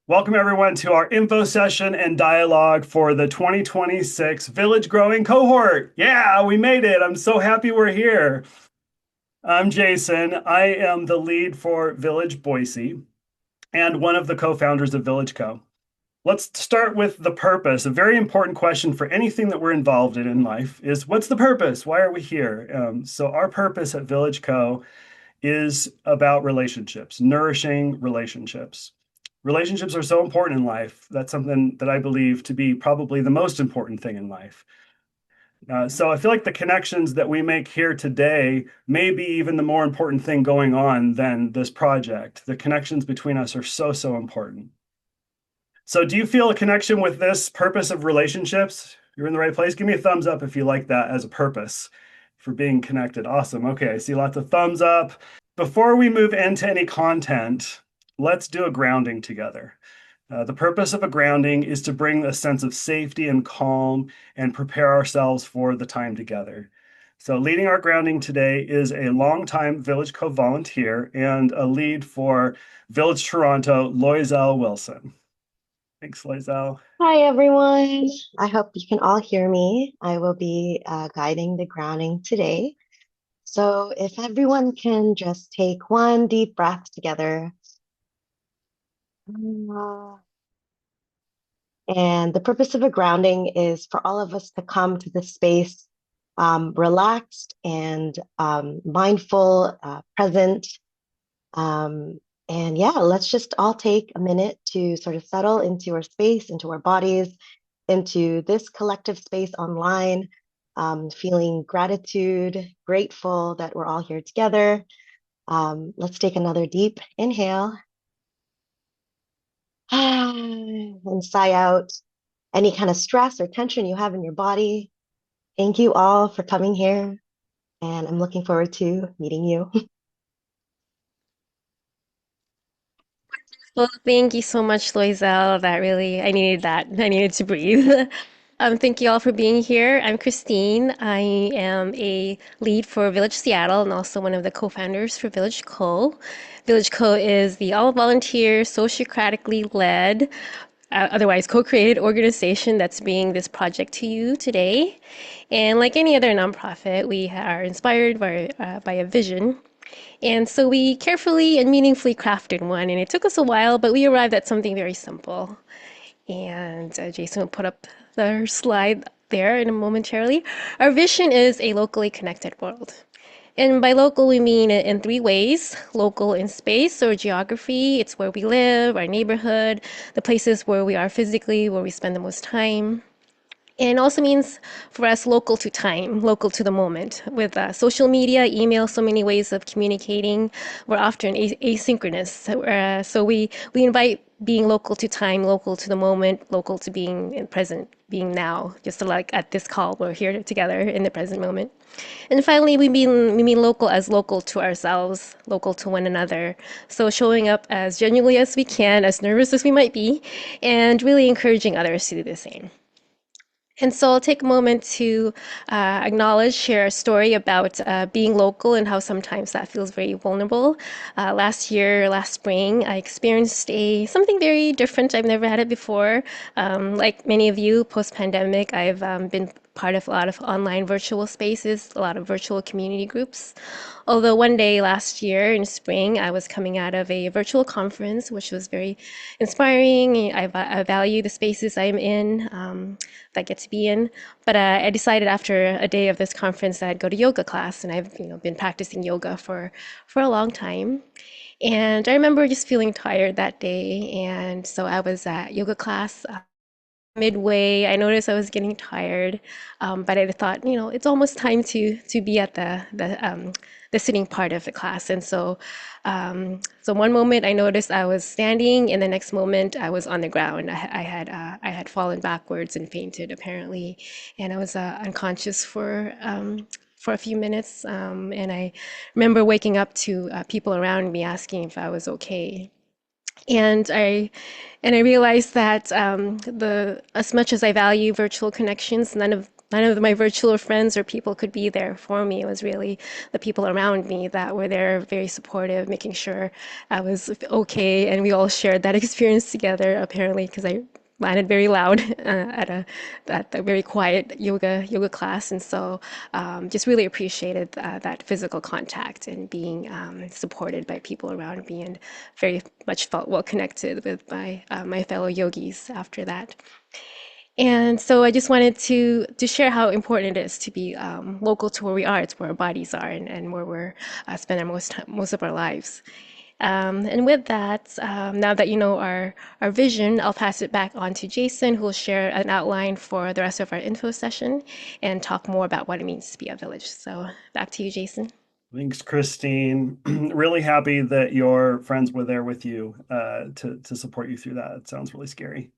Welcome everyone to our info session and dialogue for the 2026 Village Growing Cohort. Yeah, we made it. I'm so happy we're here. I'm Jason. I am the lead for Village Boise and one of the co-founders of VillageCo. Let's start with the purpose. A very important question for anything that we're involved in life is what's the purpose? Why are we here? So our purpose at VillageCo is about relationships, nourishing relationships. Relationships are so important in life. That's something that I believe to be probably the most important thing in life. So I feel like the connections that we make here today may be even the more important thing going on than this project. The connections between us are so important. So do you feel a connection with this purpose of relationships? You're in the right place. Give me a thumbs up if you like that as a purpose for being connected. Awesome. Okay, I see lots of thumbs up. Before we move into any content, let's do a grounding together. The purpose of a grounding is to bring a sense of safety and calm and prepare ourselves for the time together. So leading our grounding today is a longtime VillageCo volunteer and a lead for Village Toronto, Loisel Wilson. Thanks, Loisel. Hi, everyone. I hope you can all hear me. I will be guiding the grounding today. So, if everyone can just take one deep breath together. Uh, And the purpose of a grounding is for all of us to come to this space relaxed and mindful, present. Um, and yeah, let's just all take a minute to sort of settle into our space, into our bodies, into this collective space online, feeling gratitude, grateful that we're all here together. Let's take another deep inhale and sigh out any kind of stress or tension you have in your body. Thank you all for coming here, and I'm looking forward to meeting you. Well, thank you so much, Loisel. That really, I needed that. I needed to breathe. Thank you all for being here. I'm Christine. I am a lead for Village Seattle and also one of the co-founders for Village Co. Village Co is the all-volunteer, sociocratically led, otherwise co-created organization that's bringing this project to you today. And like any other nonprofit, we are inspired by a vision, and so we carefully and meaningfully crafted one, and it took us a while, but we arrived at something very simple. And Jason will put up the slide there in a momentarily. Our vision is a locally connected world. And by local, we mean it in three ways: local in space or geography, it's where we live, our neighborhood, the places where we are physically, where we spend the most time. And it also means for us local to time, local to the moment. With social media, email, so many ways of communicating, we're often asynchronous. So we invite being local to time, local to the moment, local to being in present, being now. Just like at this call, we're here together in the present moment. And finally, we mean local to ourselves, local to one another. So showing up as genuinely as we can, as nervous as we might be, and really encouraging others to do the same. And so I'll take a moment to acknowledge, share a story about being local and how sometimes that feels very vulnerable. Last spring, I experienced something very different. I've never had it before. Like many of you, post-pandemic, I've been part of a lot of online virtual spaces, a lot of virtual community groups. Although one day last year in spring, I was coming out of a virtual conference, which was very inspiring. I value the spaces I'm in, that I get to be in. But I decided after a day of this conference that I'd go to yoga class, and I've been practicing yoga for a long time. And I remember just feeling tired that day, and so I was at yoga class. Midway, I noticed I was getting tired, but I thought, it's almost time to be at the sitting part of the class. And so one moment I noticed I was standing, and the next moment I was on the ground. I had fallen backwards and fainted apparently, and I was unconscious for a few minutes. And I remember waking up to people around me asking if I was okay. And I realized that the as much as I value virtual connections, none of none of my virtual friends or people could be there for me. It was really the people around me that were there, very supportive, making sure I was okay. And we all shared that experience together, apparently, because I landed very loud at a very quiet yoga class, and so just really appreciated that physical contact and being supported by people around me, and very much felt well connected with my fellow yogis after that. And so I just wanted to share how important it is to be local to where we are. It's where our bodies are, and where we're spend our most of our lives. And with that, now that you know our vision, I'll pass it back on to Jason, who will share an outline for the rest of our info session and talk more about what it means to be a village. So back to you, Jason. Thanks, Christine. Really happy that your friends were there with you to support you through that. It sounds really scary.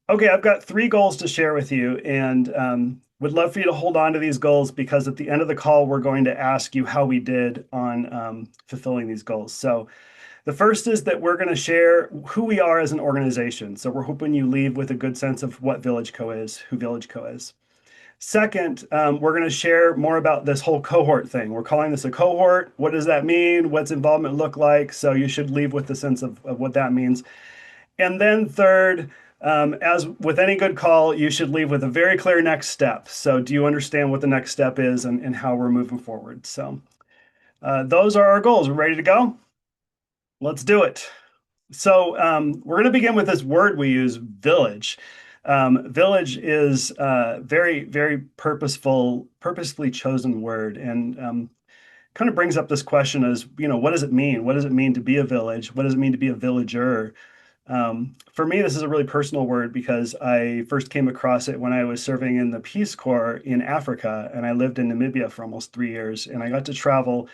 Okay, I've got 3 goals to share with you, and would love for you to hold on to these goals, because at the end of the call, we're going to ask you how we did on fulfilling these goals. So the first is that we're going to share who we are as an organization. So we're hoping you leave with a good sense of what VillageCo is, who VillageCo is. Second, we're going to share more about this whole cohort thing. We're calling this a cohort. What does that mean? What's involvement look like? So you should leave with the sense of what that means. And then third, as with any good call, you should leave with a very clear next step. So do you understand what the next step is and how we're moving forward? So those are our goals. We're ready to go? Let's do it. So we're going to begin with this word we use, village. Village is a very, very purposefully chosen word, and kind of brings up this question as, what does it mean? What does it mean to be a village? What does it mean to be a villager? For me, this is a really personal word, because I first came across it when I was serving in the Peace Corps in Africa, and I lived in Namibia for almost 3 years, and I got to travel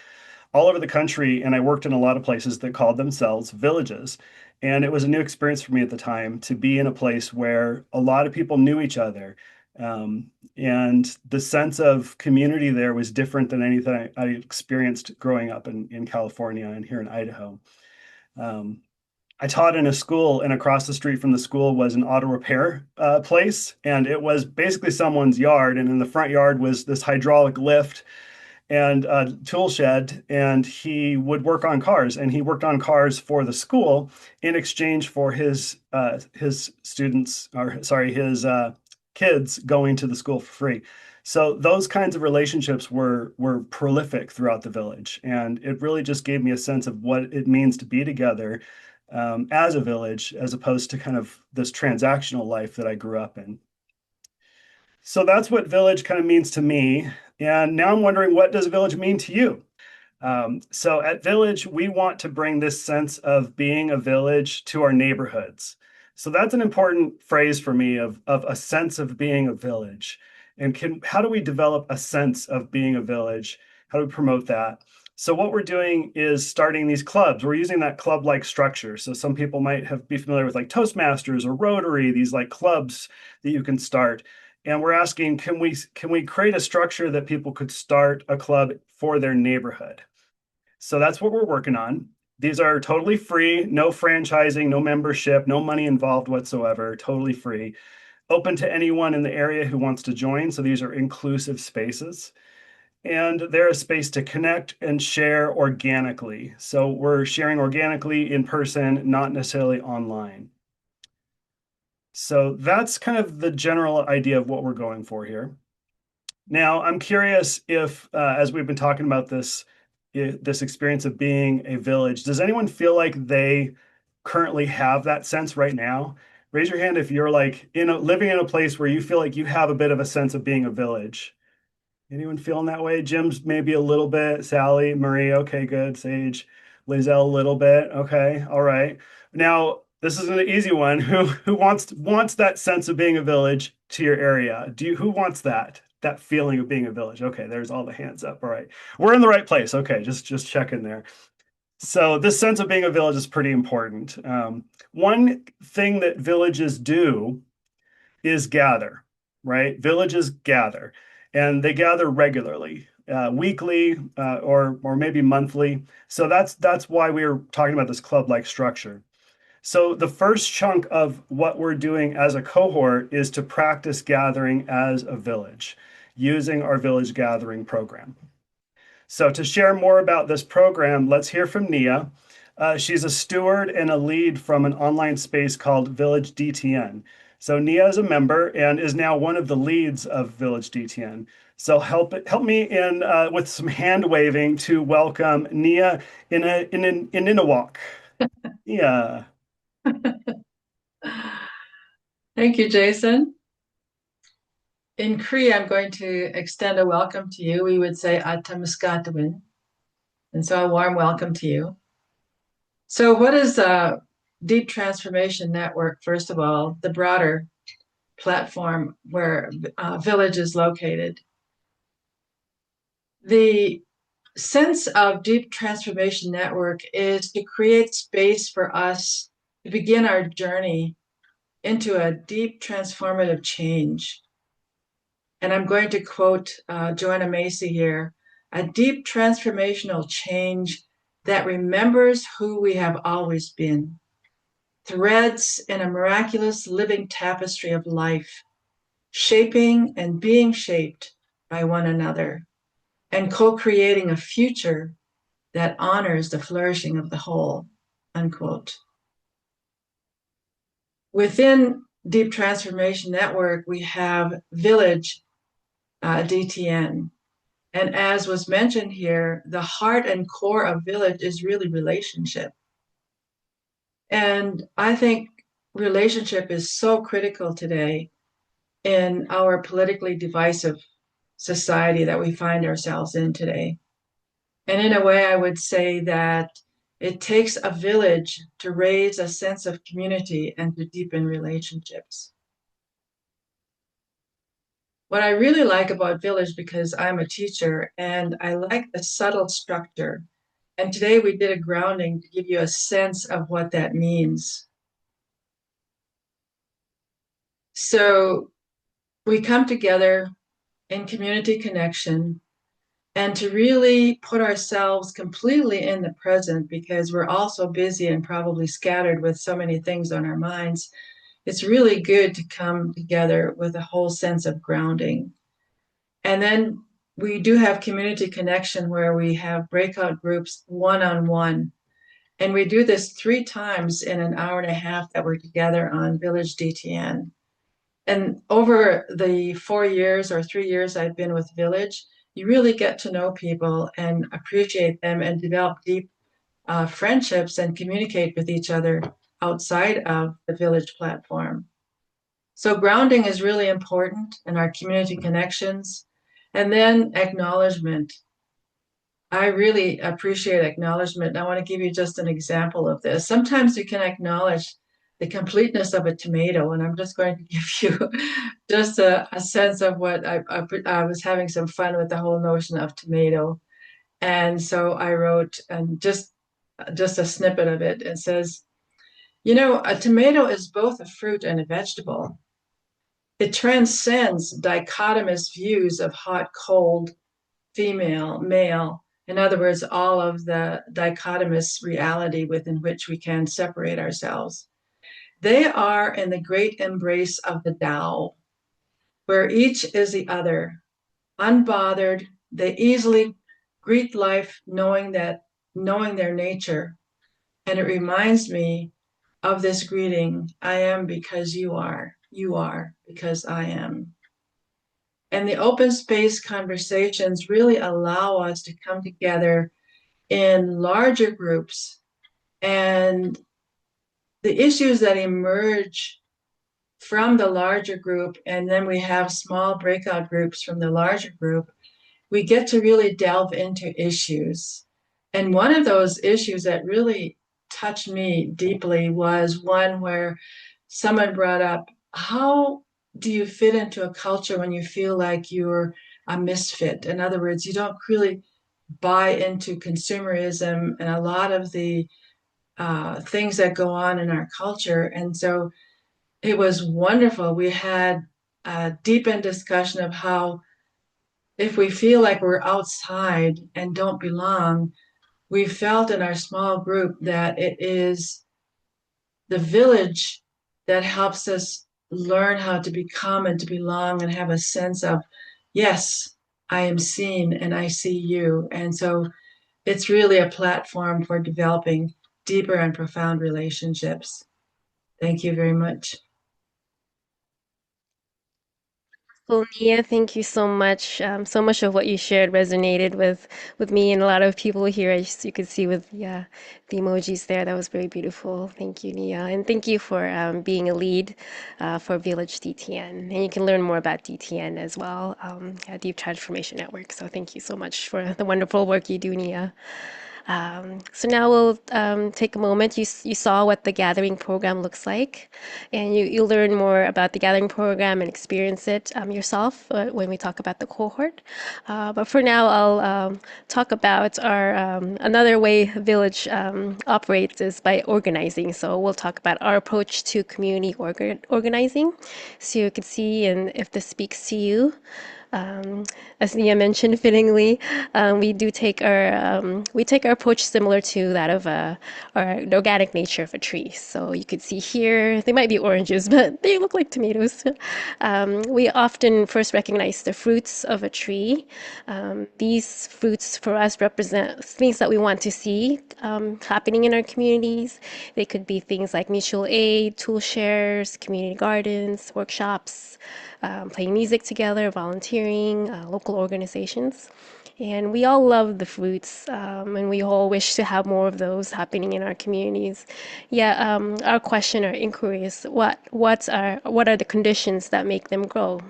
all over the country, and I worked in a lot of places that called themselves villages. And it was a new experience for me at the time to be in a place where a lot of people knew each other. And the sense of community there was different than anything I experienced growing up in California and here in Idaho. I taught in a school, and across the street from the school was an auto repair place. And it was basically someone's yard. And in the front yard was this hydraulic lift and a tool shed, and he would work on cars, and he worked on cars for the school in exchange for his students, or sorry, his kids going to the school for free. So those kinds of relationships were prolific throughout the village, and it really just gave me a sense of what it means to be together as a village, as opposed to kind of this transactional life that I grew up in. So that's what village kind of means to me. And now I'm wondering, what does village mean to you? So at Village, we want to bring this sense of being a village to our neighborhoods. So that's an important phrase for me, of a sense of being a village. And how do we develop a sense of being a village? How do we promote that? So what we're doing is starting these clubs. We're using that club-like structure. So some people might be familiar with like Toastmasters or Rotary, these like clubs that you can start. And we're asking, can we create a structure that people could start a club for their neighborhood? So that's what we're working on. These are totally free, no franchising, no membership, no money involved whatsoever, totally free, open to anyone in the area who wants to join. So these are inclusive spaces. And they're a space to connect and share organically. So we're sharing organically in person, not necessarily online. So that's kind of the general idea of what we're going for here. Now, I'm curious if, as we've been talking about this experience of being a village, does anyone feel like they currently have that sense right now? Raise your hand if you're like living in a place where you feel like you have a bit of a sense of being a village. Anyone feeling that way? Jim's maybe a little bit. Sally, Marie, okay, good. Sage, Lizelle, a little bit. Okay, all right. Now, this is an easy one. Who wants that sense of being a village to your area? Who wants that feeling of being a village? Okay, there's all the hands up. All right, we're in the right place. Okay, just checking there. So this sense of being a village is pretty important. One thing that villages do is gather, right? Villages gather, and they gather regularly, weekly, or maybe monthly. So that's why we were talking about this club-like structure. So the first chunk of what we're doing as a cohort is to practice gathering as a village using our village gathering program. So to share more about this program, let's hear from Nia. She's a steward and a lead from an online space called Village DTN. So Nia is a member and is now one of the leads of Village DTN. So help me in with some hand waving to welcome Nia in Ininawok. Yeah. Thank you, Jason. In Cree, I'm going to extend a welcome to you. We would say Atamaskatawin. And so a warm welcome to you. So what is a Deep Transformation Network? First of all, the broader platform where Village is located. The sense of Deep Transformation Network is to create space for us to begin our journey into a deep transformative change. And I'm going to quote Joanna Macy here, a deep transformational change that remembers who we have always been, threads in a miraculous living tapestry of life, shaping and being shaped by one another, and co-creating a future that honors the flourishing of the whole, unquote. Within Deep Transformation Network, we have Village DTN. And as was mentioned here, the heart and core of Village is really relationship. And I think relationship is so critical today in our politically divisive society that we find ourselves in today. And in a way, I would say that it takes a village to raise a sense of community and to deepen relationships. What I really like about Village, because I'm a teacher and I like the subtle structure. And today we did a grounding to give you a sense of what that means. So we come together in community connection and to really put ourselves completely in the present, because we're all so busy and probably scattered with so many things on our minds. It's really good to come together with a whole sense of grounding. And then we do have community connection where we have breakout groups one-on-one. And we do this 3 times in an hour and a half that we're together on Village DTN. And over the 4 years or 3 years I've been with Village, you really get to know people and appreciate them and develop deep friendships and communicate with each other outside of the Village platform. So grounding is really important in our community connections. And then acknowledgement. I really appreciate acknowledgement. I want to give you just an example of this. Sometimes you can acknowledge the completeness of a tomato, and I'm just going to give you just a sense of what I was having some fun with the whole notion of tomato. And so I wrote just a snippet of it. It says, you know, a tomato is both a fruit and a vegetable. It transcends dichotomous views of hot, cold, female, male. In other words, all of the dichotomous reality within which we can separate ourselves. They are in the great embrace of the Tao, where each is the other. Unbothered, they easily greet life knowing their nature. And it reminds me of this greeting, I am because you are because I am. And the open space conversations really allow us to come together in larger groups, and the issues that emerge from the larger group, and then we have small breakout groups from the larger group, we get to really delve into issues. And one of those issues that really touched me deeply was one where someone brought up, how do you fit into a culture when you feel like you're a misfit? In other words, you don't really buy into consumerism and a lot of the things that go on in our culture. And so it was wonderful. We had a deepened discussion of how if we feel like we're outside and don't belong, we felt in our small group that it is the village that helps us learn how to become and to belong and have a sense of, yes, I am seen and I see you. And so it's really a platform for developing deeper and profound relationships. Thank you very much. Well, Nia, thank you so much. So much of what you shared resonated with me and a lot of people here, as you could see with the emojis there. That was very beautiful. Thank you, Nia, and thank you for being a lead for Village DTN. And you can learn more about DTN as well, Deep Transformation Network. So thank you so much for the wonderful work you do, Nia. So now we'll take a moment. You saw what the gathering program looks like, and you'll learn more about the gathering program and experience it yourself when we talk about the cohort. But for now, I'll talk about our another way Village operates is by organizing. So we'll talk about our approach to community organizing, so you can see and if this speaks to you. Um, as Nia mentioned fittingly, we take our approach similar to that of the organic nature of a tree. So you could see here they might be oranges, but they look like tomatoes. We often first recognize the fruits of a tree. These fruits for us represent things that we want to see happening in our communities. They could be things like mutual aid, tool shares, community gardens, workshops, playing music together, volunteering, local organizations. And we all love the fruits, and we all wish to have more of those happening in our communities. Yeah, our question or inquiry is what are the conditions that make them grow?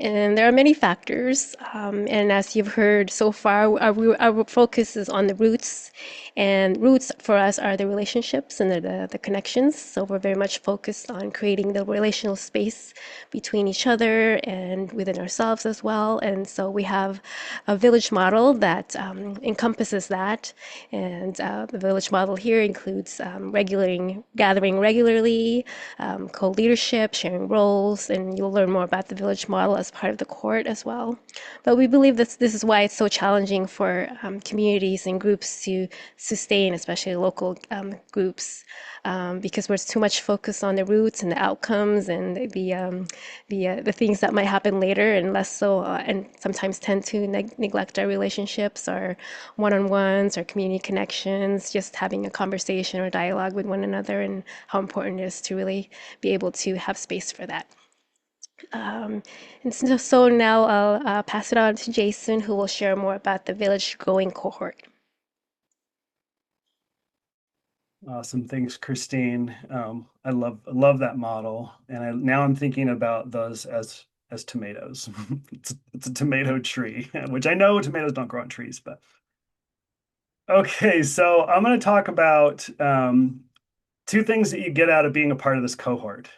And there are many factors. And as you've heard so far, our focus is on the roots. And roots for us are the relationships and the connections. So we're very much focused on creating the relational space between each other and within ourselves as well. And so we have a village model that encompasses that. And the village model here includes gathering regularly, co-leadership, sharing roles, and you'll learn more about the village model as part of the cohort as well. But we believe that this is why it's so challenging for communities and groups to sustain, especially local groups, because we're too much focused on the roots and the outcomes and the things that might happen later, and less so, and sometimes tend to neglect our relationships, our one-on-ones, our community connections, just having a conversation or dialogue with one another, and how important it is to really be able to have space for that. And so now I'll pass it on to Jason, who will share more about the village growing cohort. Awesome. Thanks, Christine. I love that model. And now I'm thinking about those as tomatoes. It's a tomato tree, which I know tomatoes don't grow on trees, but okay. So I'm going to talk about two things that you get out of being a part of this cohort.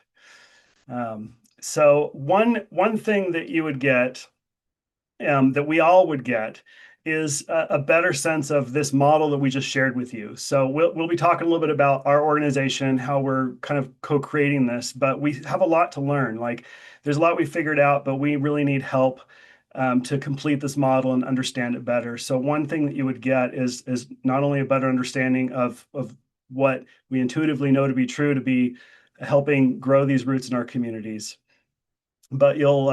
So one thing that you would get, that we all would get, is a better sense of this model that we just shared with you. So we'll be talking a little bit about our organization, how we're kind of co-creating this, but we have a lot to learn. Like there's a lot we figured out, but we really need help to complete this model and understand it better. So one thing that you would get is not only a better understanding of what we intuitively know to be true, to be helping grow these roots in our communities, but you'll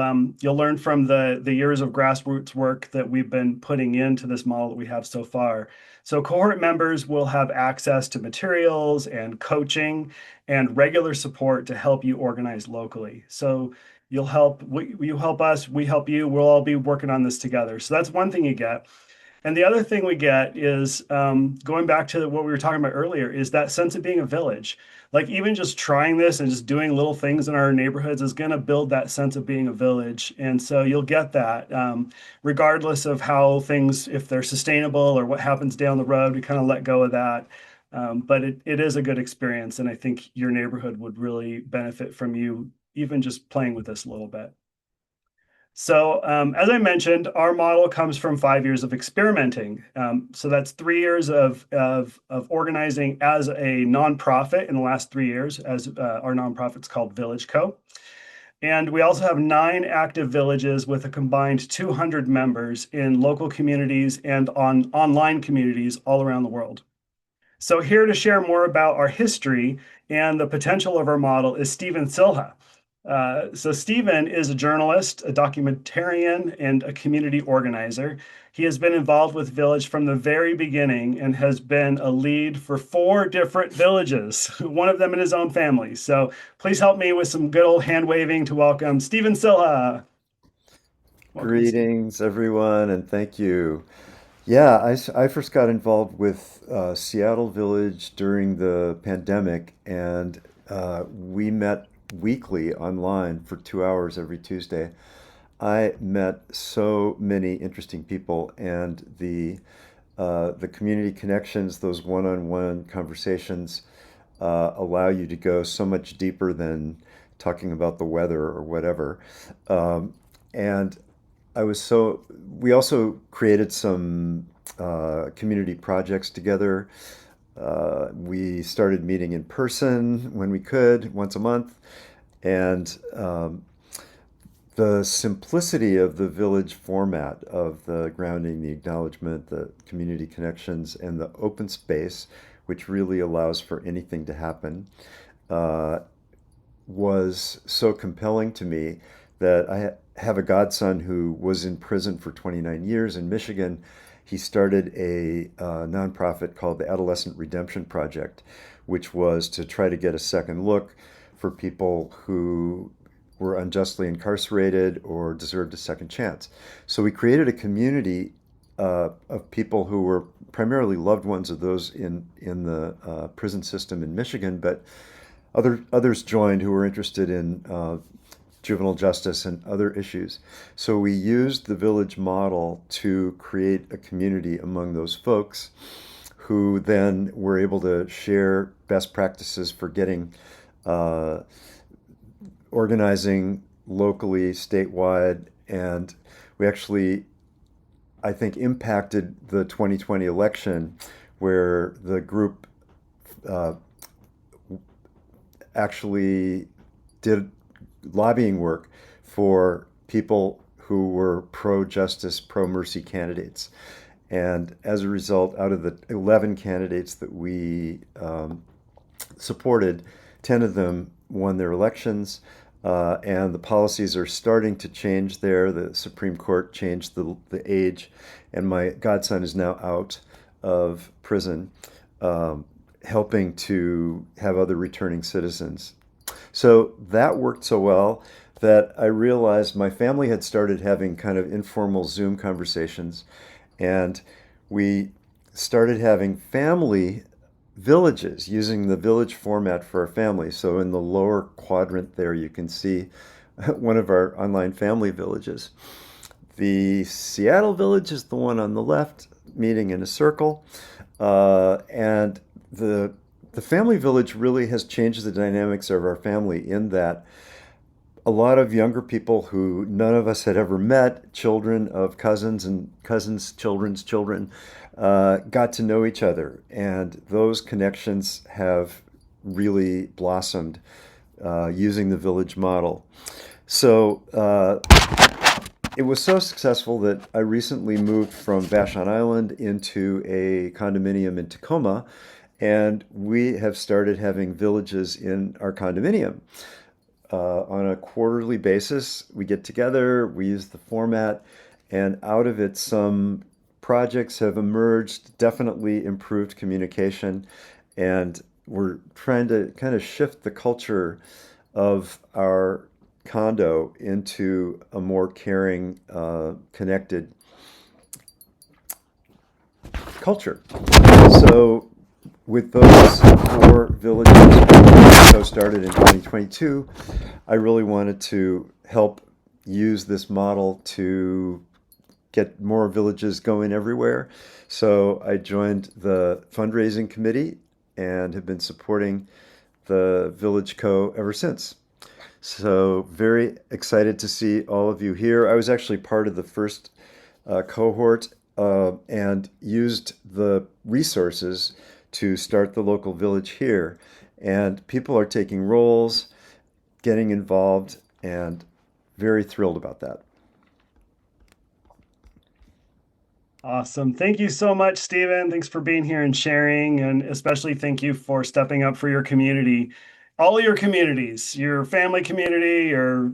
learn from the years of grassroots work that we've been putting into this model that we have so far. So cohort members will have access to materials and coaching and regular support to help you organize locally. So you help us, we help you, we'll all be working on this together. So that's one thing you get. And the other thing we get is going back to what we were talking about earlier, is that sense of being a village. Like even just trying this and just doing little things in our neighborhoods is going to build that sense of being a village. And so you'll get that regardless of how things, if they're sustainable or what happens down the road, we kind of let go of that. But it is a good experience. And I think your neighborhood would really benefit from you even just playing with this a little bit. So as I mentioned, our model comes from 5 years of experimenting. So that's 3 years of organizing as a nonprofit in the last 3 years, as our nonprofit's called VillageCo. And we also have 9 active villages with a combined 200 members in local communities and on online communities all around the world. So here to share more about our history and the potential of our model is Stephen Silha. So Stephen is a journalist, a documentarian, and a community organizer. He has been involved with Village from the very beginning and has been a lead for 4 different villages, one of them in his own family. So please help me with some good old hand waving to welcome Stephen Silha. Welcome, Steve. Greetings, everyone, and thank you. Yeah, I first got involved with Seattle Village during the pandemic, and we met weekly online for 2 hours every Tuesday. I met so many interesting people, and the community connections, those one-on-one conversations, allow you to go so much deeper than talking about the weather or whatever. And we also created some community projects together. We started meeting in person when we could, once a month. And the simplicity of the village format of the grounding, the acknowledgement, the community connections, and the open space, which really allows for anything to happen, uh, was so compelling to me that have a godson who was in prison for 29 years in Michigan. He started a nonprofit called the Adolescent Redemption Project, which was to try to get a second look for people who were unjustly incarcerated or deserved a second chance. So we created a community of people who were primarily loved ones of those in the prison system in Michigan, but others joined who were interested in juvenile justice and other issues. So we used the village model to create a community among those folks who then were able to share best practices for getting uh, organizing locally, statewide, and we actually, I think, impacted the 2020 election where the group uh, actually did lobbying work for people who were pro-justice, pro-mercy candidates. And as a result, out of the 11 candidates that we supported, 10 of them won their elections, and the policies are starting to change there. The Supreme Court changed the age, and my godson is now out of prison, helping to have other returning citizens. So that worked so well that I realized my family had started having kind of informal Zoom conversations, and we started having family villages using the village format for our family. So in the lower quadrant there, you can see one of our online family villages. The Seattle village is the one on the left, meeting in a circle, and the family village really has changed the dynamics of our family in that a lot of younger people who none of us had ever met, children of cousins and cousins' children's children, got to know each other. And those connections have really blossomed using the village model. So it was so successful that I recently moved from Vashon Island into a condominium in Tacoma, and we have started having villages in our condominium. On a quarterly basis, we get together, we use the format, and out of it, some projects have emerged, definitely improved communication, and we're trying to kind of shift the culture of our condo into a more caring, connected culture. So with those 4 villages VillageCo started in 2022, I really wanted to help use this model to get more villages going everywhere. So I joined the fundraising committee and have been supporting the VillageCo ever since. So very excited to see all of you here. I was actually part of the first cohort and used the resources to start the local village here. And people are taking roles, getting involved, and very thrilled about that. Awesome. Thank you so much, Stephen. Thanks for being here and sharing, and especially thank you for stepping up for your community, all your communities, your family community, your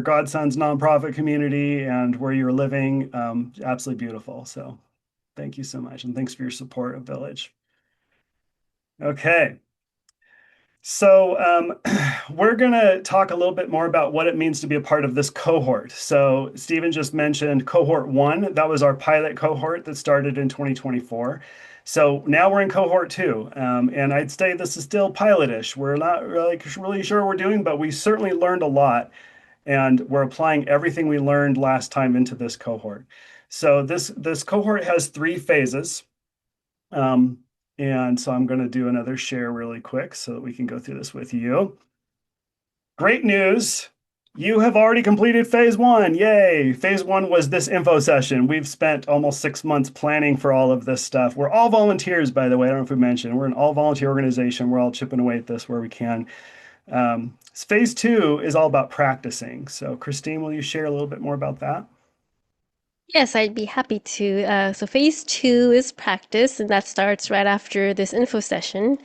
Godson's nonprofit community, and where you're living. Absolutely beautiful. So thank you so much, and thanks for your support of Village. Okay. So we're going to talk a little bit more about what it means to be a part of this cohort. So Stephen just mentioned cohort 1. That was our pilot cohort that started in 2024. So now we're in cohort 2. And I'd say this is still pilot-ish. We're not really sure what we're doing, but we certainly learned a lot. And we're applying everything we learned last time into this cohort. So this cohort has 3 phases. And so I'm going to do another share really quick so that we can go through this with you. Great news. You have already completed phase 1. Yay. Phase 1 was this info session. We've spent almost 6 months planning for all of this stuff. We're all volunteers, by the way. I don't know if we mentioned. We're an all volunteer organization. We're all chipping away at this where we can. Phase 2 is all about practicing. So Christine, will you share a little bit more about that? Yes, I'd be happy to. So phase 2 is practice, and that starts right after this info session,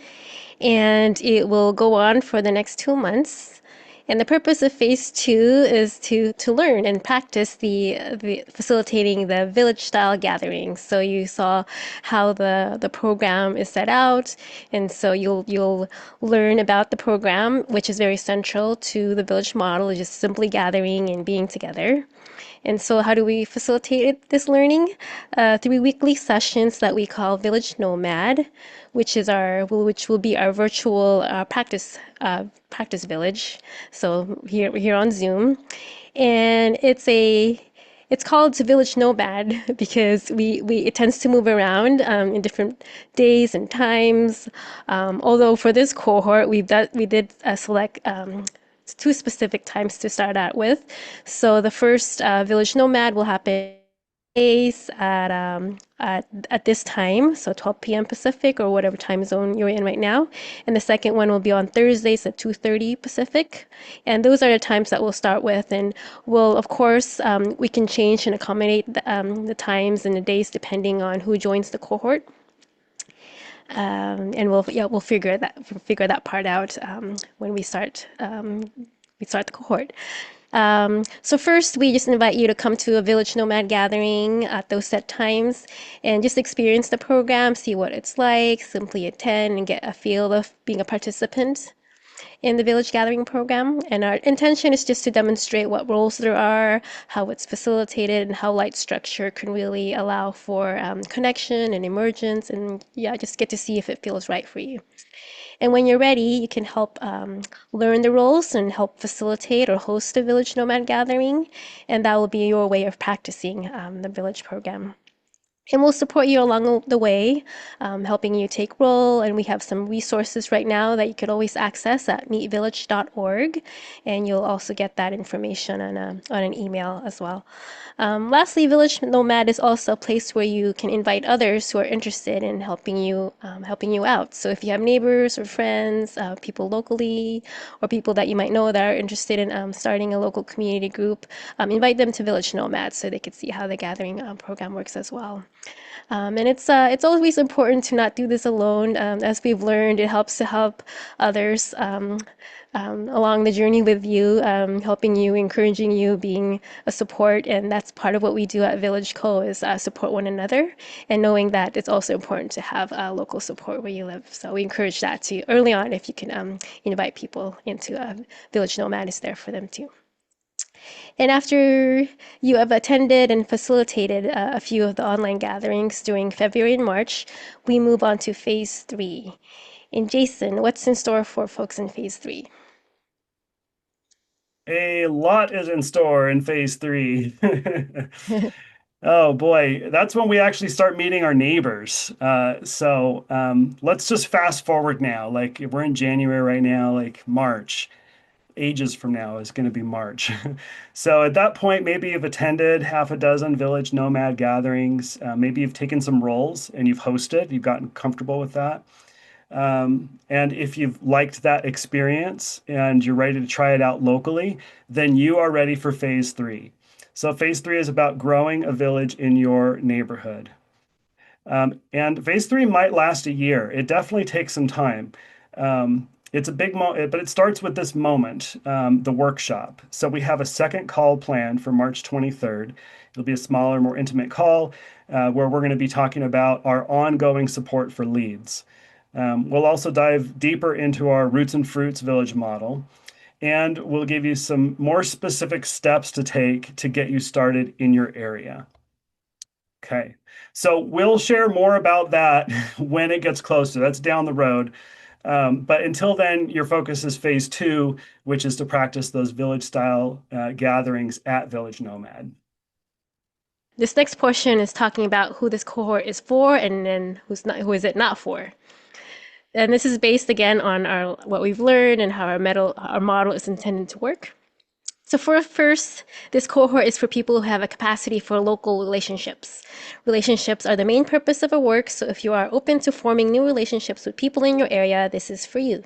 and it will go on for the next 2 months. And the purpose of phase 2 is to learn and practice the facilitating the village style gatherings. So you saw how the program is set out, and so you'll learn about the program, which is very central to the village model, just simply gathering and being together. And so, how do we facilitate this learning? Through weekly sessions that we call Village Nomad, which will be our virtual practice village. So here on Zoom, and it's called Village Nomad because we it tends to move around in different days and times. Although for this cohort, we did select 2 specific times to start out with. So the first Village Nomad will happen days at this time, so 12 p.m. Pacific or whatever time zone you're in right now. And the second one will be on Thursdays at 2:30 Pacific. And those are the times that we'll start with. And we'll, of course, we can change and accommodate the times and the days depending on who joins the cohort. And we'll figure that part out when we start the cohort. So first, we just invite you to come to a Village Nomad gathering at those set times and just experience the program, see what it's like, simply attend and get a feel of being a participant in the Village Gathering program. And our intention is just to demonstrate what roles there are, how it's facilitated, and how light structure can really allow for connection and emergence, and yeah, just get to see if it feels right for you. And when you're ready, you can help learn the roles and help facilitate or host a Village Nomad gathering, and that will be your way of practicing the Village program. And we'll support you along the way, helping you take role. And we have some resources right now that you could always access at meetvillage.org. And you'll also get that information on an email as well. Lastly, Village Nomad is also a place where you can invite others who are interested in helping you out. So if you have neighbors or friends, people locally, or people that you might know that are interested in starting a local community group, invite them to Village Nomad so they could see how the gathering program works as well. And it's always important to not do this alone. As we've learned, it helps to help others along the journey with you, helping you, encouraging you, being a support. And that's part of what we do at VillageCo is support one another, and knowing that it's also important to have local support where you live. So we encourage that too early on. If you can invite people into Village Nomad, is there for them too. And after you have attended and facilitated a few of the online gatherings during February and March, we move on to phase 3. And Jason, what's in store for folks in phase 3? A lot is in store in phase 3. Oh boy, that's when we actually start meeting our neighbors. So let's just fast forward now. Like we're in January right now, like March. Ages from now is going to be March. So at that point, maybe you've attended half a dozen Village Nomad gatherings. Maybe you've taken some roles and you've hosted, you've gotten comfortable with that. And if you've liked that experience and you're ready to try it out locally, then you are ready for phase 3. So phase 3 is about growing a village in your neighborhood. And phase 3 might last a year. It definitely takes some time. It's a big moment, but it starts with this moment, the workshop. So we have a second call planned for March 23rd. It'll be a smaller, more intimate call where we're going to be talking about our ongoing support for leads. We'll also dive deeper into our Roots and Fruits village model, and we'll give you some more specific steps to take to get you started in your area. Okay, so we'll share more about that when it gets closer. That's down the road. But until then, your focus is phase 2, which is to practice those village style gatherings at Village Nomad. This next portion is talking about who this cohort is for and then who is it not for. And this is based again on what we've learned and how our model is intended to work. So first, this cohort is for people who have a capacity for local relationships. Relationships are the main purpose of our work, so if you are open to forming new relationships with people in your area, this is for you.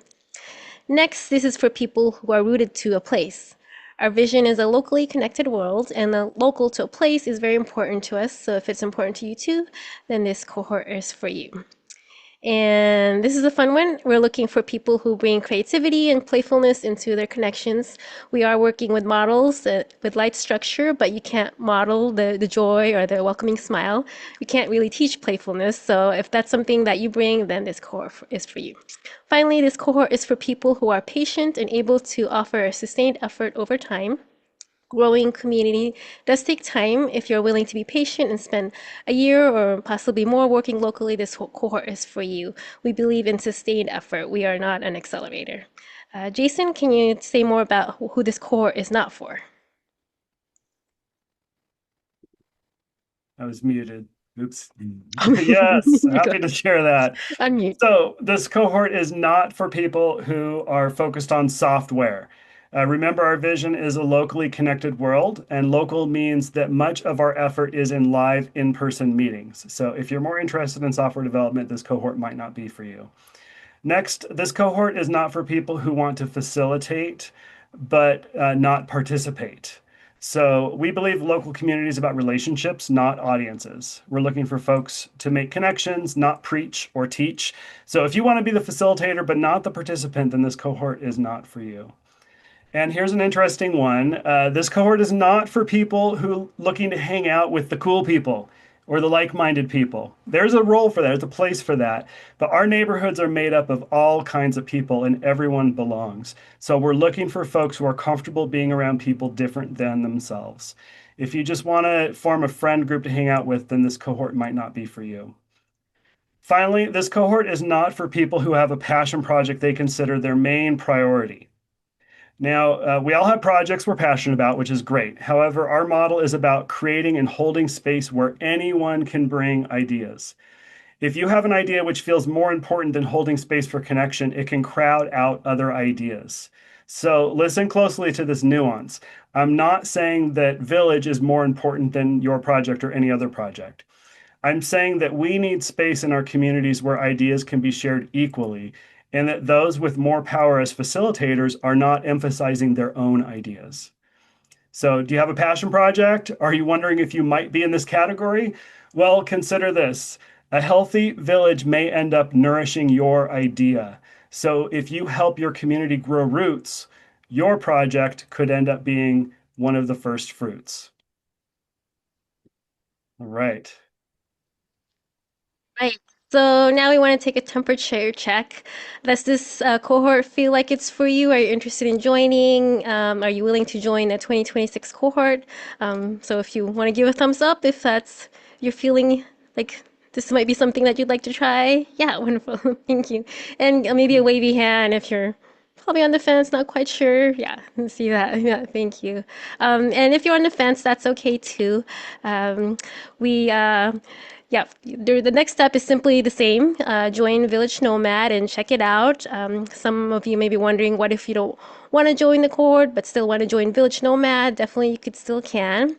Next, this is for people who are rooted to a place. Our vision is a locally connected world, and the local to a place is very important to us, so if it's important to you too, then this cohort is for you. And this is a fun one. We're looking for people who bring creativity and playfulness into their connections. We are working with models with light structure, but you can't model the joy or the welcoming smile. You can't really teach playfulness. So if that's something that you bring, then this cohort is for you. Finally, this cohort is for people who are patient and able to offer a sustained effort over time. Growing community does take time. If you're willing to be patient and spend a year or possibly more working locally, this whole cohort is for you. We believe in sustained effort. We are not an accelerator. Jason, can you say more about who this cohort is not for? I was muted. Oops. Yes, happy to share that. Unmute. So this cohort is not for people who are focused on software. Remember, our vision is a locally connected world, and local means that much of our effort is in live in-person meetings. So if you're more interested in software development, this cohort might not be for you. Next, this cohort is not for people who want to facilitate, but not participate. So we believe local community is about relationships, not audiences. We're looking for folks to make connections, not preach or teach. So if you want to be the facilitator, but not the participant, then this cohort is not for you. And here's an interesting one. This cohort is not for people who looking to hang out with the cool people or the like-minded people. There's a role for that, there's a place for that. But our neighborhoods are made up of all kinds of people and everyone belongs. So we're looking for folks who are comfortable being around people different than themselves. If you just want to form a friend group to hang out with, then this cohort might not be for you. Finally, this cohort is not for people who have a passion project they consider their main priority. Now, we all have projects we're passionate about, which is great. However, our model is about creating and holding space where anyone can bring ideas. If you have an idea which feels more important than holding space for connection, it can crowd out other ideas. So listen closely to this nuance. I'm not saying that Village is more important than your project or any other project. I'm saying that we need space in our communities where ideas can be shared equally, and that those with more power as facilitators are not emphasizing their own ideas. So do you have a passion project? Are you wondering if you might be in this category? Well, consider this. A healthy village may end up nourishing your idea. So if you help your community grow roots, your project could end up being one of the first fruits. All right. Right. So now we want to take a temperature check. Does this cohort feel like it's for you? Are you interested in joining? Are you willing to join a 2026 cohort? So if you want to give a thumbs up, if you're feeling like this might be something that you'd like to try. Yeah, wonderful. Thank you. And maybe a wavy hand if you're probably on the fence, not quite sure. Yeah, I see that. Yeah, thank you. And if you're on the fence, that's okay too. We yeah, the next step is simply the same. Join Village Nomad and check it out. Some of you may be wondering, what if you don't want to join the cohort but still want to join Village Nomad? Definitely, you could still can.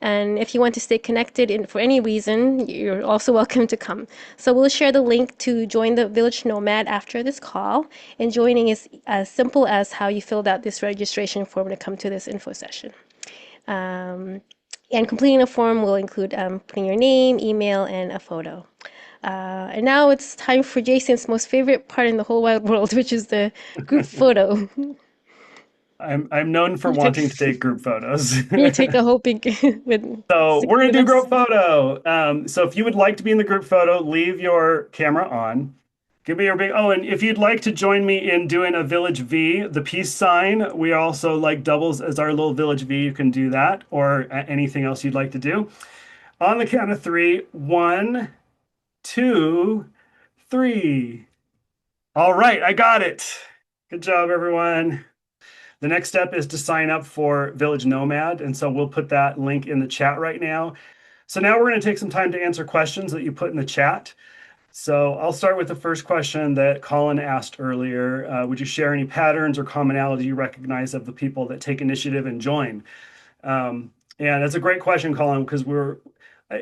And if you want to stay connected for any reason, you're also welcome to come. So we'll share the link to join the Village Nomad after this call. And joining is as simple as how you filled out this registration form to come to this info session. And completing a form will include putting your name, email, and a photo. And now it's time for Jason's most favorite part in the whole wide world, which is the group photo. I'm known for You took wanting to take group photos. you take a whole big with So we're gonna with do group us. photo. So if you would like to be in the group photo, leave your camera on. Give me your big. Oh, and if you'd like to join me in doing a Village V, the peace sign, we also like doubles as our little Village V. You can do that, or anything else you'd like to do. On the count of three, 1, 2, 3. All right, I got it. Good job, everyone. The next step is to sign up for Village Nomad. And so we'll put that link in the chat right now. So now we're going to take some time to answer questions that you put in the chat. So I'll start with the first question that Colin asked earlier. Would you share any patterns or commonality you recognize of the people that take initiative and join? And that's a great question, Colin, because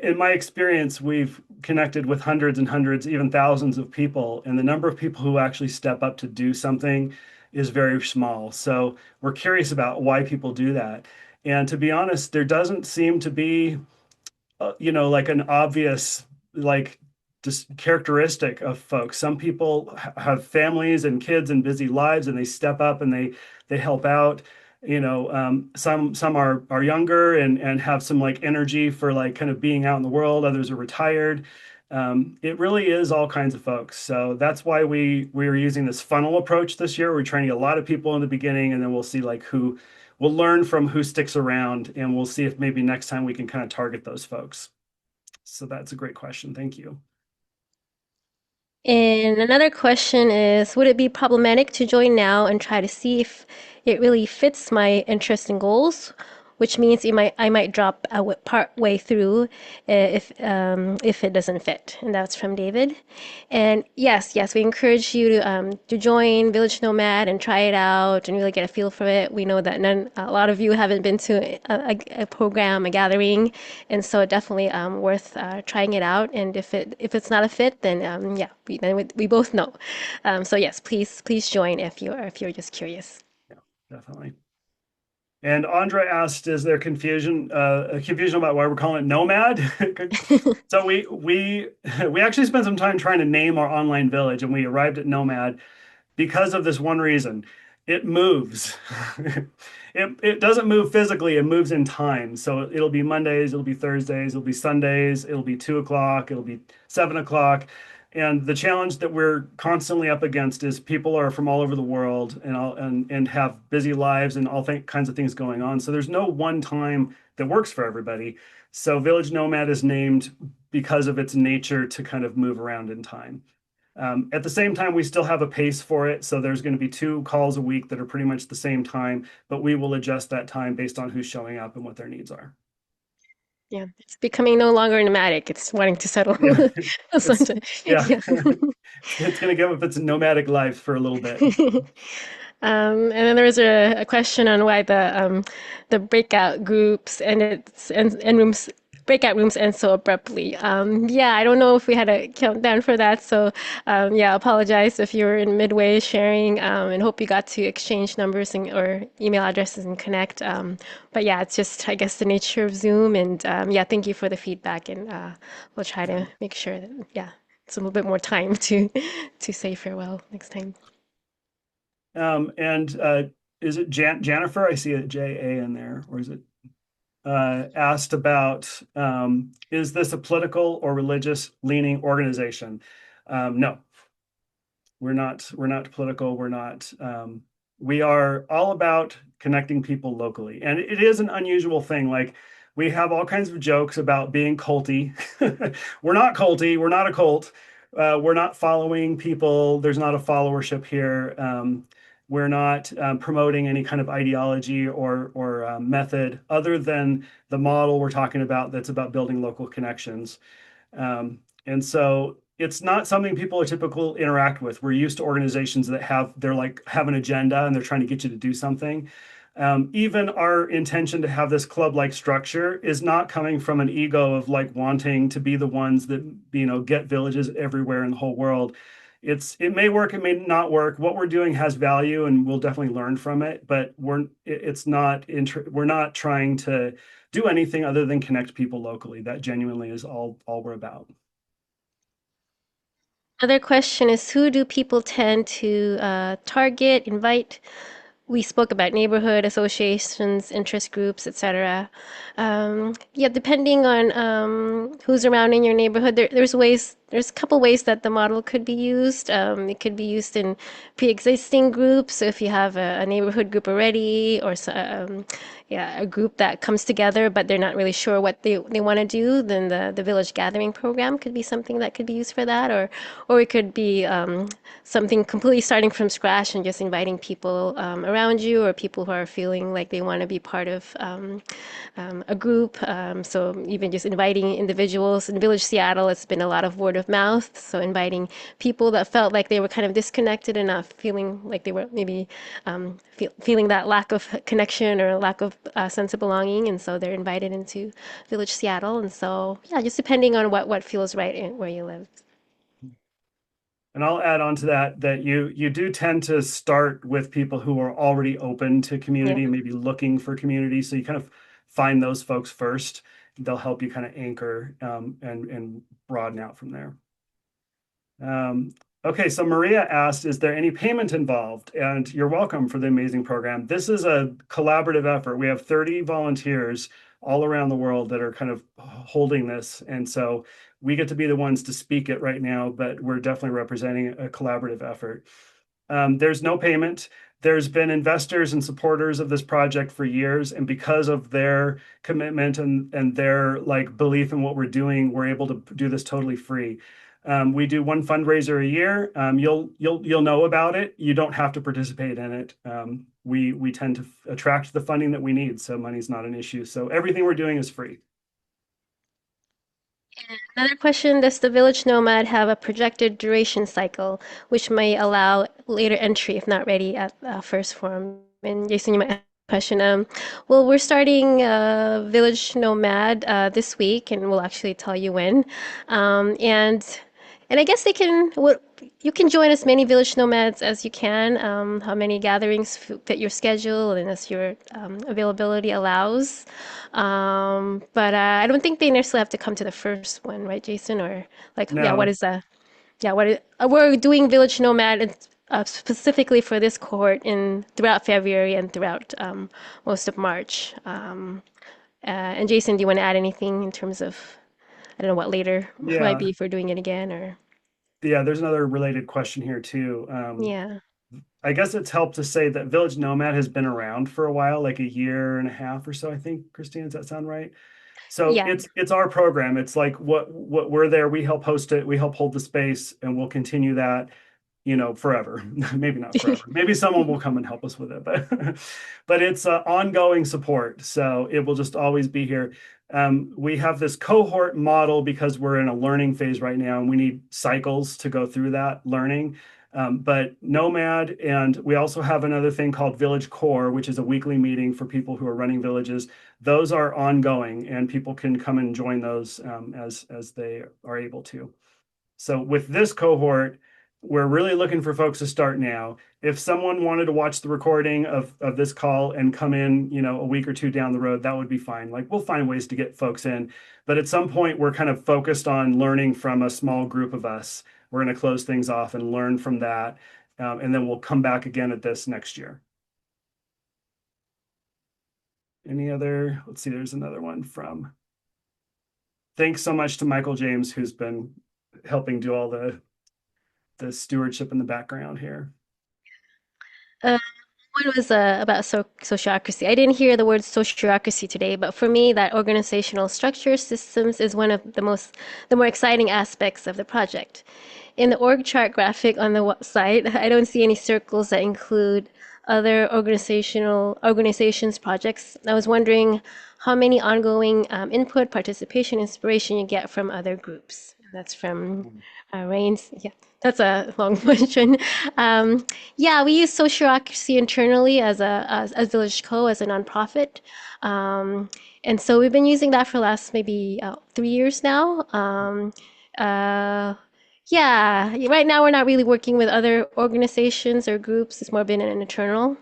in my experience, we've connected with hundreds and hundreds, even thousands of people, and the number of people who actually step up to do something is very small. So we're curious about why people do that. And to be honest, there doesn't seem to be, like an obvious, like, just characteristic of folks. Some people have families and kids and busy lives, and they step up and they help out. Some are younger and have some like energy for like kind of being out in the world. Others are retired. It really is all kinds of folks. So that's why we are using this funnel approach this year. We're training a lot of people in the beginning, and then we'll see like who we'll learn from who sticks around, and we'll see if maybe next time we can kind of target those folks. So that's a great question. Thank you. And another question is, would it be problematic to join now and try to see if it really fits my interests and goals? Which means I might drop part way through if it doesn't fit. And that's from David. And yes, we encourage you to join Village Nomad and try it out and really get a feel for it. We know that a lot of you haven't been to a program, a gathering, and so definitely worth trying it out. And if it's not a fit, then we both know. So yes, please join if you're just curious. Yeah, definitely. And Andre asked, "Is there confusion about why we're calling it Nomad?" So we actually spent some time trying to name our online village, and we arrived at Nomad because of this one reason: it moves. It doesn't move physically; it moves in time. So it'll be Mondays, it'll be Thursdays, it'll be Sundays, it'll be 2 o'clock, it'll be 7 o'clock. And the challenge that we're constantly up against is people are from all over the world and have busy lives and all kinds of things going on. So there's no one time that works for everybody. So Village Nomad is named because of its nature to kind of move around in time. At the same time, we still have a pace for it. So there's going to be 2 calls a week that are pretty much the same time, but we will adjust that time based on who's showing up and what their needs are. Yeah, it's becoming no longer nomadic. It's wanting to settle. Yeah. Yeah. It's going to give up its nomadic life for a little bit. And then there was a question on why the breakout groups and rooms breakout rooms end so abruptly. Yeah, I don't know if we had a countdown for that. So yeah, apologize if you were in midway sharing, and hope you got to exchange numbers or email addresses and connect. But yeah, it's just I guess the nature of Zoom. And yeah, thank you for the feedback, and we'll try to make sure that it's a little bit more time to say farewell next time. And is it Jennifer? I see a J-A in there, or is it asked about, is this a political or religious leaning organization? No, we're not political. We're not, we are all about connecting people locally. And it is an unusual thing. Like we have all kinds of jokes about being culty. We're not culty. We're not a cult. We're not following people. There's not a followership here. We're not promoting any kind of ideology or method other than the model we're talking about that's about building local connections. And so it's not something people typically interact with. We're used to organizations that have an agenda and they're trying to get you to do something. Even our intention to have this club-like structure is not coming from an ego of like wanting to be the ones that, get villages everywhere in the whole world. it may work, it may not work. What we're doing has value, and we'll definitely learn from it. But it's not we're not trying to do anything other than connect people locally. That genuinely is all we're about. Another question is, who do people tend to target, invite? We spoke about neighborhood associations, interest groups, etc. Yeah, depending on who's around in your neighborhood, there's a couple ways that the model could be used. It could be used in pre-existing groups. So if you have a neighborhood group already, or yeah, a group that comes together, but they're not really sure what they want to do, then the village gathering program could be something that could be used for that, or it could be something completely starting from scratch and just inviting people around you, or people who are feeling like they want to be part of a group. So even just inviting individuals. In Village Seattle, it's been a lot of word of mouth. So inviting people that felt like they were kind of disconnected and not feeling like they were maybe feeling that lack of connection or lack of sense of belonging. And so they're invited into Village Seattle. And so, yeah, just depending on what feels right where you live. And I'll add on to that you do tend to start with people who are already open to Yeah. community and maybe looking for community. So you kind of find those folks first. They'll help you kind of anchor and broaden out from there. Okay, so Maria asked, is there any payment involved? And you're welcome for the amazing program. This is a collaborative effort. We have 30 volunteers all around the world that are kind of holding this. And so we get to be the ones to speak it right now, but we're definitely representing a collaborative effort. There's no payment. There's been investors and supporters of this project for years, and because of their commitment and their like belief in what we're doing, we're able to do this totally free. We do one fundraiser a year. You'll know about it. You don't have to participate in it. We tend to attract the funding that we need, so money's not an issue. So everything we're doing is free. Another question, does the Village Nomad have a projected duration cycle, which may allow later entry if not ready at first form? And Jason, you might have a question. Well, we're starting Village Nomad this week, and we'll actually tell you when. Um, and and I guess you can join as many Village Nomads as you can, how many gatherings fit your schedule and as your availability allows. But I don't think they necessarily have to come to the first one, right, Jason? Or like, yeah, what No, is we're doing Village Nomad specifically for this cohort in throughout February and throughout most of March. And Jason, do you want to add anything in terms of, I don't know what later might yeah, be if we're doing it again or, yeah. There's another related question here too. yeah. I guess it's helped to say that Village Nomad has been around for a while, like a year and a half or so, I think. Christine, does that sound right? So Yeah. it's our program. It's like what we're there. We help host it. We help hold the space, and we'll continue that, forever. Maybe not forever. Maybe someone will come and help us with it, but but it's ongoing support. So it will just always be here. We have this cohort model because we're in a learning phase right now, and we need cycles to go through that learning. But Nomad, and we also have another thing called Village Core, which is a weekly meeting for people who are running villages. Those are ongoing, and people can come and join those as they are able to. So with this cohort, we're really looking for folks to start now. If someone wanted to watch the recording of this call and come in, a week or two down the road, that would be fine. Like we'll find ways to get folks in. But at some point, we're kind of focused on learning from a small group of us. We're going to close things off and learn from that. And then we'll come back again at this next year. Any other? Let's see, there's another one from. Thanks so much to Michael James, who's been helping do all the stewardship in the background here. Uh, One was about sociocracy. I didn't hear the word sociocracy today, but for me, that organizational structure systems is one of the more exciting aspects of the project. In the org chart graphic on the site, I don't see any circles that include other organizations projects. I was wondering how many ongoing input, participation, inspiration you get from other groups. That's from Rains. Yeah, that's a long question. Yeah, we use Sociocracy internally as VillageCo as a nonprofit, and so we've been using that for the last maybe 3 years now. Uh, Yeah, right now we're not really working with other organizations or groups. It's more been an internal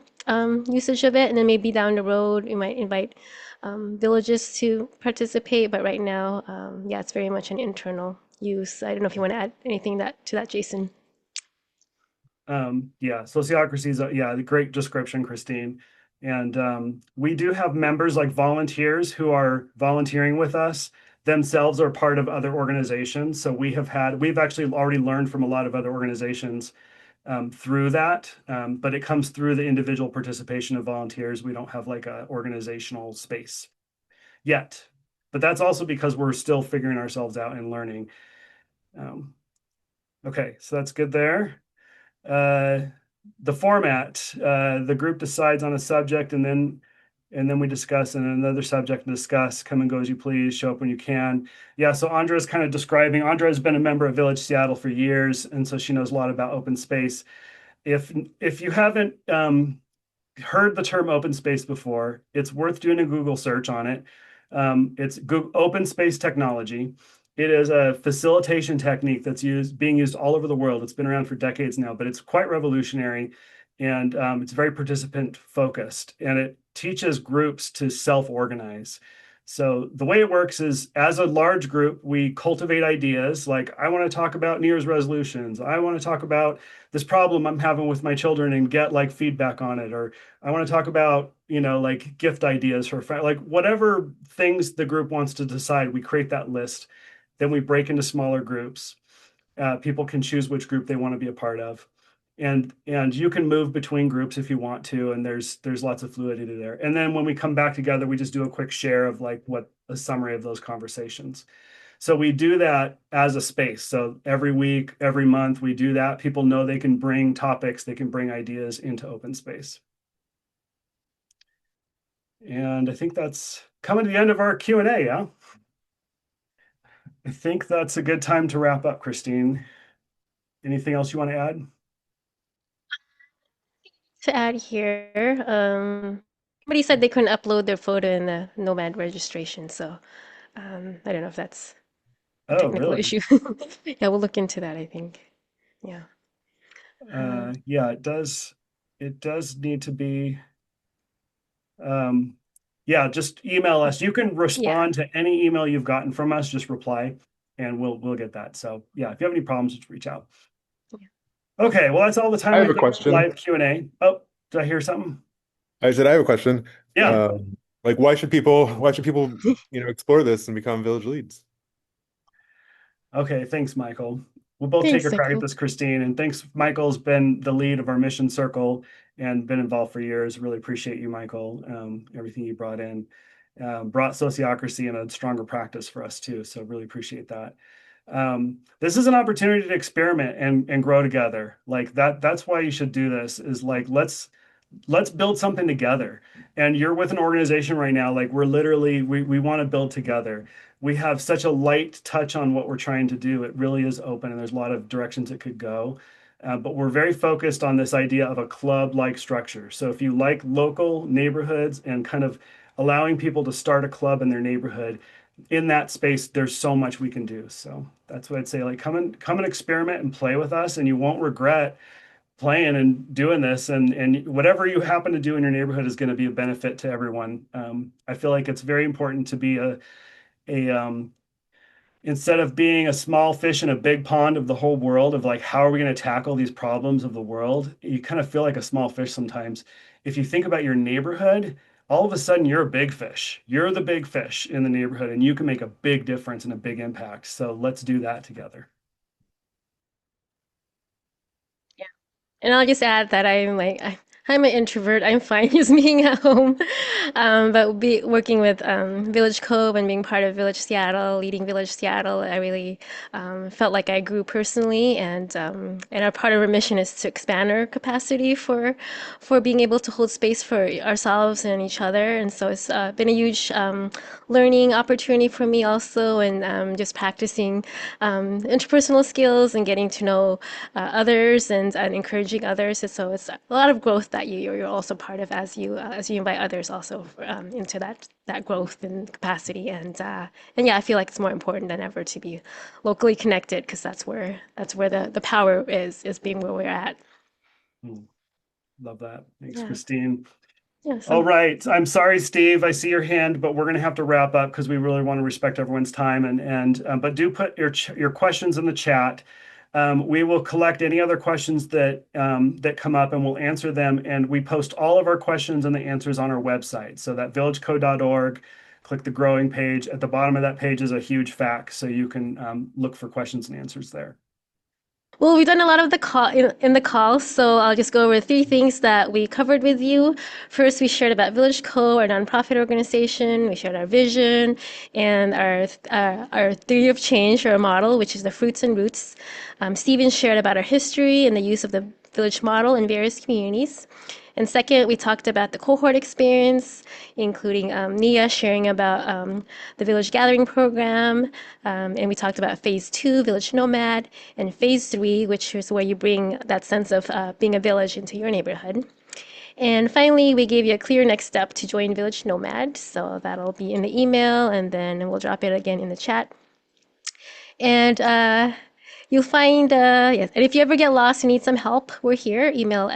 usage of it, and then maybe down the road we might invite villages to participate. But right now, yeah, it's very much an internal use. I don't know if you want to add anything to that, Jason. Yeah, sociocracy is yeah, the great description, Christine. And we do have members like volunteers who are volunteering with us themselves are part of other organizations. So we've actually already learned from a lot of other organizations through that, but it comes through the individual participation of volunteers. We don't have like a organizational space yet, but that's also because we're still figuring ourselves out and learning. Okay, so that's good there. The format, the group decides on a subject and then we discuss and another subject to discuss, come and go as you please, show up when you can. Yeah, so Andrea's kind of describing, Andrea has been a member of Village Seattle for years, and so she knows a lot about open space. If you haven't heard the term open space before, it's worth doing a Google search on it. It's Google, open space technology. It is a facilitation technique that's being used all over the world. It's been around for decades now, but it's quite revolutionary, and it's very participant focused, and it teaches groups to self-organize. So the way it works is, as a large group, we cultivate ideas like, I want to talk about New Year's resolutions. I want to talk about this problem I'm having with my children and get like feedback on it. Or I want to talk about, like gift ideas for like whatever things the group wants to decide, we create that list. Then we break into smaller groups. People can choose which group they want to be a part of. And you can move between groups if you want to, and there's lots of fluidity there. And then when we come back together, we just do a quick share of like what a summary of those conversations. So we do that as a space. So every week, every month, we do that. People know they can bring topics, they can bring ideas into open space. And I think that's coming to the end of our Q&A, yeah? I think that's a good time to wrap up, Christine. Anything else you want to add? To add here, somebody said they couldn't upload their photo in the Nomad registration, so I don't know if that's a Oh, technical really? issue. Yeah, we'll look into that, I think. Yeah. Yeah, it does. It does need to be. Yeah, just email us. You can Yeah. respond to any email you've gotten from us. Just reply, and we'll get that. So yeah, if you have any problems, just reach out. Okay, well that's all the time I we have a have for question. live Q&A. Oh, did I hear something? I said I have a question. Yeah. Like why should people explore this and become village leads? Okay, thanks, Michael. We'll both take Thanks, a crack at Michael. this, Christine. And thanks, Michael's been the lead of our mission circle and been involved for years. Really appreciate you, Michael. Everything you brought in, brought sociocracy in a stronger practice for us too. So really appreciate that. This is an opportunity to experiment and grow together. Like that's why you should do this, is like, let's build something together. And you're with an organization right now, like we're literally, we want to build together. We have such a light touch on what we're trying to do. It really is open and there's a lot of directions it could go. But we're very focused on this idea of a club-like structure. So if you like local neighborhoods and kind of allowing people to start a club in their neighborhood, in that space, there's so much we can do. So that's what I'd say, like come and experiment and play with us, and you won't regret playing and doing this, and whatever you happen to do in your neighborhood is going to be a benefit to everyone. I feel like it's very important to be a instead of being a small fish in a big pond of the whole world, of like, how are we going to tackle these problems of the world? You kind of feel like a small fish sometimes. If you think about your neighborhood, all of a sudden you're a big fish. You're the big fish in the neighborhood, and you can make a big difference and a big impact. So let's do that together. And I'll just add that I'm an introvert. I'm fine just being at home. But be working with VillageCo and being part of Village Seattle, leading Village Seattle, I really felt like I grew personally, and our part of our mission is to expand our capacity for being able to hold space for ourselves and each other. And so it's been a huge learning opportunity for me also, and just practicing interpersonal skills and getting to know others and encouraging others. And so it's a lot of growth growth that you're also part of as you invite others also into that growth and capacity. And yeah, I feel like it's more important than ever to be locally connected, because that's where the power is being where we're at. Love that. Thanks, Yeah. Christine. Yeah, All right. I'm sorry, Steve. I see your hand, but we're going to have to wrap up because we really want to respect everyone's time. But do put your questions in the chat. We will collect any other questions that come up, and we'll answer them. And we post all of our questions and the answers on our website. So that villageco.org. Click the growing page. At the bottom of that page is a huge fact, so you can look for questions and answers there. Well, we've done a lot of the call in the call, so I'll just go over 3 things that we covered with you. First, we shared about VillageCo, our nonprofit organization. We shared our vision and our theory of change, or our model, which is the fruits and roots. Stephen shared about our history and the use of the village model in various communities. And second, we talked about the cohort experience, including Nia sharing about the village gathering program. And we talked about phase 2, Village Nomad, and phase 3, which is where you bring that sense of being a village into your neighborhood. And finally, we gave you a clear next step to join Village Nomad. So that'll be in the email, and then we'll drop it again in the chat. And you'll find, yes, and if you ever get lost and need some help, we're here. Email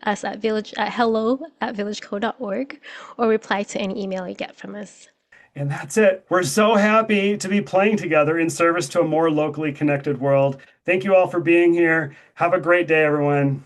us at hello@villageco.org, or reply to any email you get from us. And that's it. We're so happy to be playing together in service to a more locally connected world. Thank you all for being here. Have a great day, everyone.